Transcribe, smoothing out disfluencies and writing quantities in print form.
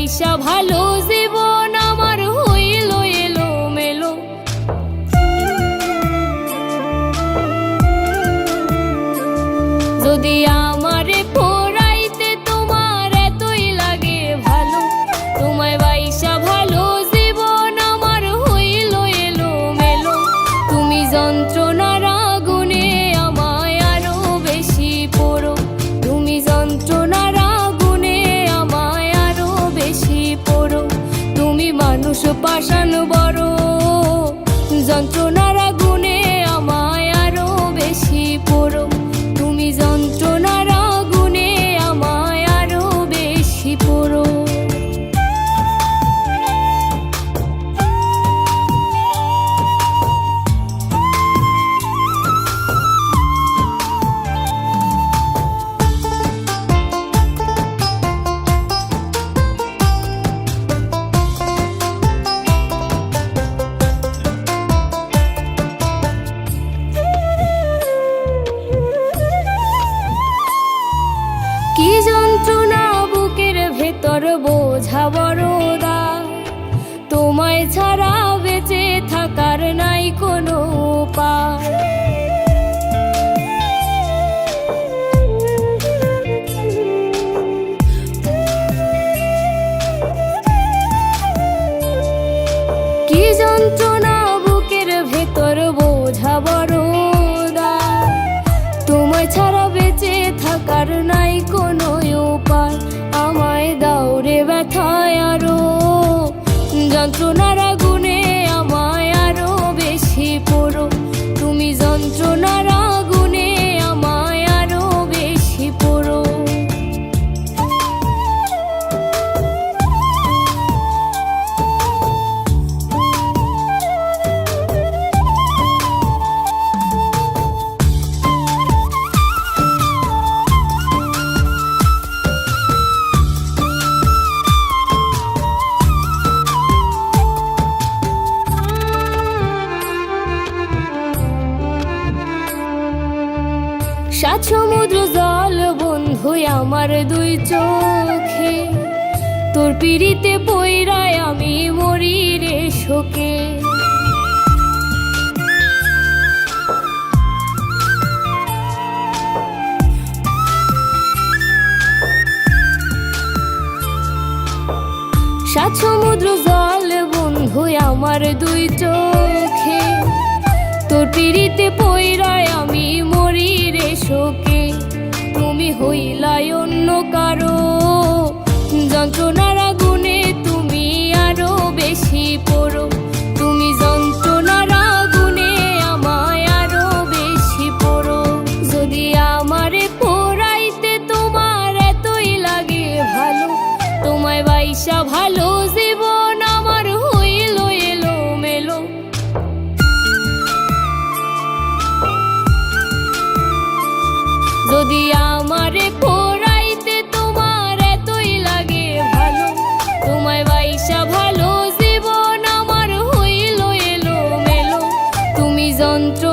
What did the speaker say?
বাইসা ভালো জীবন আমার হইল এলো মেলো। যদি আমারে পোড়াইতে তোমার এতই লাগে ভালো, তোমায় বাইসা ভালো জীবন আমার হইল এলো মেলো। তুমি যন্ত্রণার আগুনে আমায় আরো বেশি পোড়ো, তুমি যন্ত্রণার আগুনে আমায় আরো বেশি পোড়ো। তুমি মানুষ পাষাণ বড়, যন্ত্রণার আগুনে আমায় আরো বেশি পোড়ো। তুমি যন্ত্রণার আগুনে আমায় আরো বেশি পোড়ো। কি যন্ত্রণা বুকের ভেতর বোঝা বড়দা, তোমায় ছাড়া বেঁচে থাকার নাই কোনো উপায়। কি যন্ত্রণা বুকের ভেতর বোঝা বড়দা, তোমায় ছাড়া বেঁচে থাকার নাই কোনো উপায়। আমায় দাও রে ব্যথায় আরো, যন্ত্রণার আগুনে আমায় আরো বেশি পোড়ো। তুমি যন্ত্রণার আগুনে আমায় আরো বেশি পোড়ো। সাত সমুদ্র জল বন্ধু আমার দুই চোখে, তোর পিড়িতে পইরায় আমি মরি রে শোকে। সাত সমুদ্র জল বন্ধু আমার দুই চোখে, তোর পিড়িতে পইরায় আমি মরি রে শোকে। তুমি হইলাই অন্য কারো, যন্ত্রণার আগুনে তুমি আরো বেশি পোড়ো। তুমি যন্ত্রণার আগুনে আমায় আরো বেশি পোড়ো। যদি আমারে পোড়াইতে তোমার এতই লাগে ভালো, তোমায় বাইসা ভালো জীবন আমার হইল এলো মেলো। যদি আমারে পোড়াইতে তোমার এতই লাগে ভালো, তোমায় বাইসা ভালো জীবন আমার হইল এলো মেলো। তুমি যন্ত্র